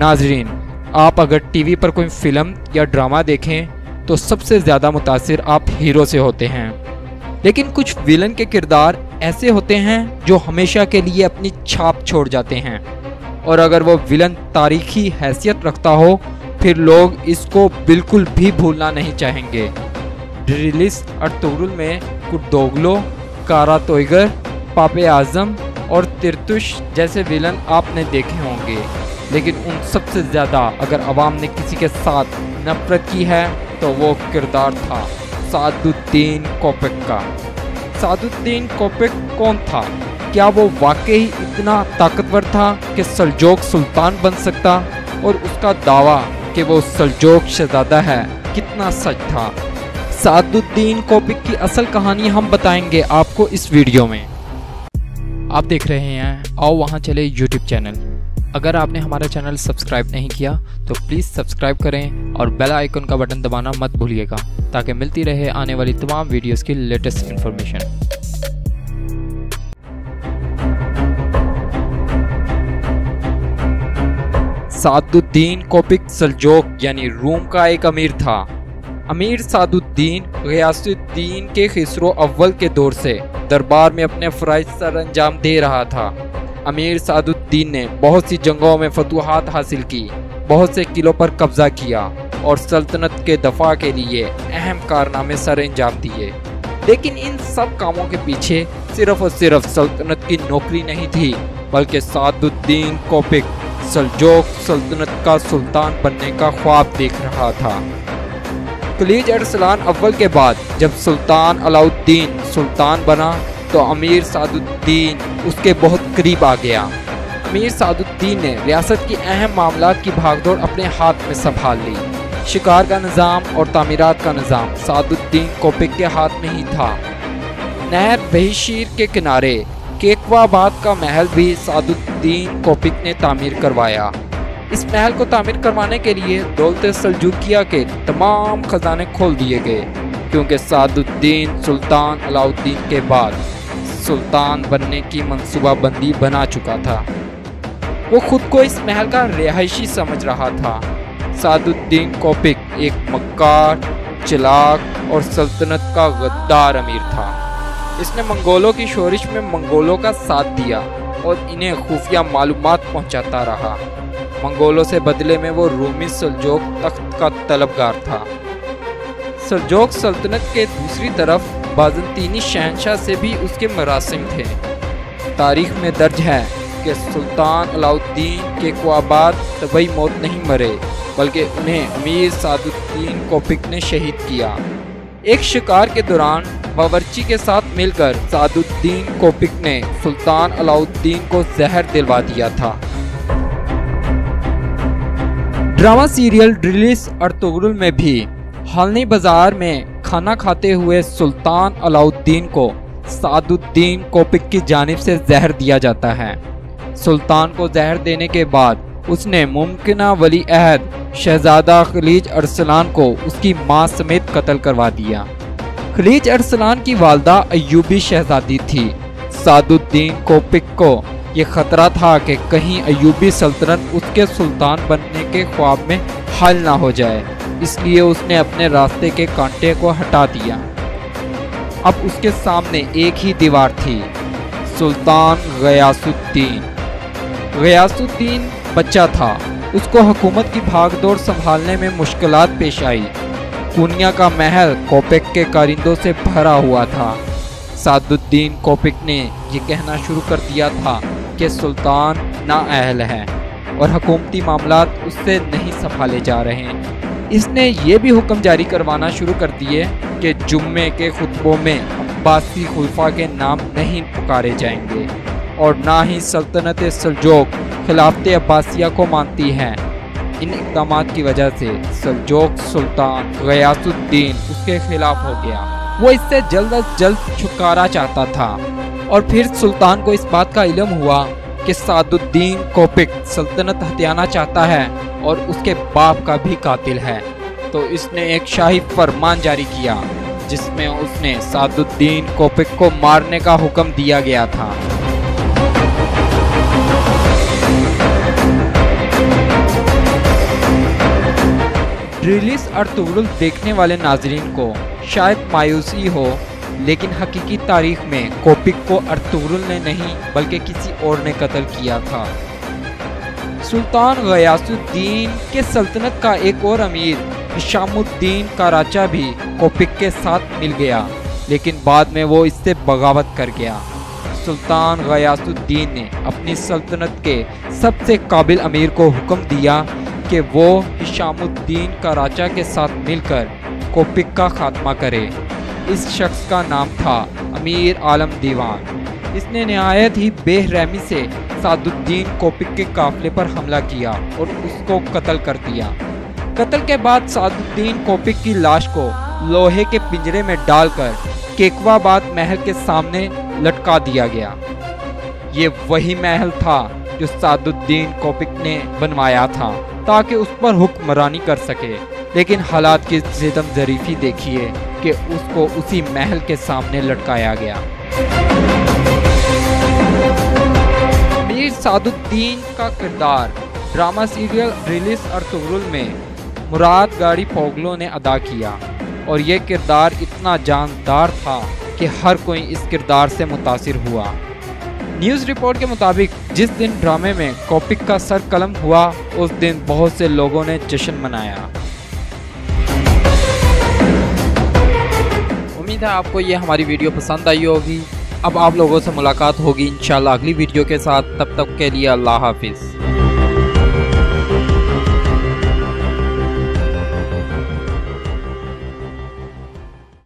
नाजरीन, आप अगर टीवी पर कोई फिल्म या ड्रामा देखें तो सबसे ज़्यादा मुतासिर आप हीरो से होते हैं, लेकिन कुछ विलन के किरदार ऐसे होते हैं जो हमेशा के लिए अपनी छाप छोड़ जाते हैं, और अगर वो विलन तारीखी हैसियत रखता हो फिर लोग इसको बिल्कुल भी भूलना नहीं चाहेंगे। ड्रिलिस अर्तुगरुल में कुर्दोगलो, कारा तोइगर, पापे आजम और तिरतुश जैसे विलन आपने देखे होंगे, लेकिन उन सबसे ज़्यादा अगर अवाम ने किसी के साथ नफरत की है तो वो किरदार था सादुद्दीन कोपेक का। सादुद्दीन कोपेक कौन था? क्या वो वाकई इतना ताकतवर था कि सल्जोक सुल्तान बन सकता, और उसका दावा कि वो सल्जोक शहजादा है कितना सच था? सादुद्दीन कोपेक की असल कहानी हम बताएंगे आपको इस वीडियो में। आप देख रहे हैं आओ वहाँ चले यूट्यूब चैनल। अगर आपने हमारा चैनल सब्सक्राइब नहीं किया तो प्लीज़ सब्सक्राइब करें और बेल आइकन का बटन दबाना मत भूलिएगा, ताकि मिलती रहे आने वाली तमाम वीडियोस की लेटेस्ट इन्फॉर्मेशन। सादुद्दीन कोपेक सल्जोक यानी रूम का एक अमीर था। अमीर सादुद्दीन गियासुद्दीन के खिसरो अव्वल के दौर से दरबार में अपने फ़राइज़ सर अंजाम दे रहा था। अमीर सादुद्दीन ने बहुत सी जंगों में फतूहात हासिल की, बहुत से किलों पर कब्जा किया और सल्तनत के दफा के लिए अहम कारनामे सर अंजाम दिए। लेकिन इन सब कामों के पीछे सिर्फ और सिर्फ सल्तनत की नौकरी नहीं थी, बल्कि सादुद्दीन कोपेक सल्जोक सल्तनत का सुल्तान बनने का ख्वाब देख रहा था। खलीज अरसलान अव्वल के बाद जब सुल्तान अलाउद्दीन सुल्तान बना तो अमीर सादुद्दीन उसके बहुत करीब आ गया। अमीर सादुद्दीन ने रियासत की अहम मामलात की भागदौड़ अपने हाथ में संभाल ली। शिकार का निज़ाम और तामीरात का निज़ाम सादुद्दीन कोपेक के हाथ में ही था। नहर बहिशीर के किनारे केकवाबाद का महल भी सादुद्दीन कोपेक ने तामीर करवाया। इस महल को तामीर करवाने के लिए दौलत सल्जूकिया के तमाम खजाने खोल दिए गए, क्योंकि सादुद्दीन सुल्तान अलाउद्दीन के बाद सुल्तान बनने की मंसूबाबंदी बना चुका था। वो खुद को इस महल का रिहायशी समझ रहा था। सादुद्दीन कोपेक एक मक्कार, चालाक और सल्तनत का गद्दार अमीर था। इसने मंगोलों की शोरिश में मंगोलों का साथ दिया और इन्हें खुफिया मालूमात पहुंचाता रहा। मंगोलों से बदले में वो रूमी सल्जोक तख्त का तलबगार था। सल्जोक सल्तनत के दूसरी तरफ बाज़ंतीनी शहंशाह से भी उसके मरासिम थे। तारीख में दर्ज है कि सुल्तान अलाउद्दीन के ख्वाबात तबई मौत नहीं मरे, बल्कि उन्हें अमीर सादुद्दीन कोपेक ने शहीद किया। एक शिकार के दौरान बावर्ची के साथ मिलकर सादुद्दीन कोपेक ने सुल्तान अलाउद्दीन को जहर दिलवा दिया था। ड्रामा सीरियल ड्रिलिस अर्तुगरुल में भी हलनी बाजार में खाना खाते हुए सुल्तान अलाउद्दीन को सादुद्दीन कोपेक की जानिब से जहर दिया जाता है। सुल्तान को जहर देने के बाद उसने मुमकिना वली अहद शहजादा खलीज अरसलान को उसकी मां समेत कत्ल करवा दिया। खलीज अरसलान की वालदा अय्यूबी शहजादी थी। सादुद्दीन कोपेक को ये खतरा था कि कहीं अय्यूबी सल्तनत उसके सुल्तान बनने के ख्वाब में हल ना हो जाए, इसलिए उसने अपने रास्ते के कांटे को हटा दिया। अब उसके सामने एक ही दीवार थी, सुल्तान गियासुद्दीन। गियासुद्दीन बच्चा था, उसको हुकूमत की भागदौड़ संभालने में मुश्किलात पेश आई। कुनिया का महल कोपेक के कारिंदों से भरा हुआ था। सादुद्दीन कोपेक ने ये कहना शुरू कर दिया था कि सुल्तान नाअहल है और हुकूमती मामलात उससे नहीं संभाले जा रहे हैं। इसने ये भी हुक्म जारी करवाना शुरू कर दिए कि जुम्मे के खुतबों में अब्बासी खुलफा के नाम नहीं पुकारे जाएंगे और ना ही सल्तनत सल्जोक खिलाफत अब्बासिया को मानती है। इन इक़दामात की वजह से सल्जोक सुल्तान गियासुद्दीन उसके खिलाफ हो गया। वो इससे जल्द अज जल्द छुटकारा चाहता था, और फिर सुल्तान को इस बात का इल्म हुआ कि सादुद्दीन कोपेक सल्तनत हथियाना चाहता है और उसके बाप का भी कातिल है, तो इसने एक शाही फरमान जारी किया जिसमें उसने सादुद्दीन कोपेक को मारने का हुक्म दिया गया था। रिलीज अर्तुगरुल देखने वाले नाजरीन को शायद मायूसी हो, लेकिन हकीकी तारीख में कोपिक को अर्तुगरुल ने नहीं बल्कि किसी और ने कत्ल किया था। सुल्तान गयासुद्दीन के सल्तनत का एक और अमीर हिशामुद्दीन कराचा भी कोपिक के साथ मिल गया, लेकिन बाद में वो इससे बगावत कर गया। सुल्तान गयासुद्दीन ने अपनी सल्तनत के सबसे काबिल अमीर को हुक्म दिया कि वो हिशामुद्दीन कराचा के साथ मिलकर कोपिक का खात्मा करे। इस शख्स का नाम था अमीर आलम दीवान। इसने नहायत ही बेरहमी से सादुद्दीन कोपिक के काफिले पर हमला किया और उसको कत्ल कर दिया। कत्ल के बाद सादुद्दीन कोपिक की लाश को लोहे के पिंजरे में डालकर केकवाबाद महल के सामने लटका दिया गया। ये वही महल था जो सादुद्दीन कोपिक ने बनवाया था ताकि उस पर हुक्मरानी कर सके, लेकिन हालात की सितम ज़रीफ़ी देखिए कि उसको उसी महल के सामने लटकाया गया। अमीर सादुद्दीन का किरदार ड्रामा सीरियल रिलीज अर्तुगरुल में मुराद गाड़ी पोगलो ने अदा किया और ये किरदार इतना जानदार था कि हर कोई इस किरदार से मुतासिर हुआ। न्यूज़ रिपोर्ट के मुताबिक जिस दिन ड्रामे में कोपिक का सर कलम हुआ, उस दिन बहुत से लोगों ने जश्न मनाया। उम्मीद है आपको ये हमारी वीडियो पसंद आई होगी। अब आप लोगों से मुलाकात होगी इंशाल्लाह अगली वीडियो के साथ। तब तक के लिए अल्लाह हाफिज़।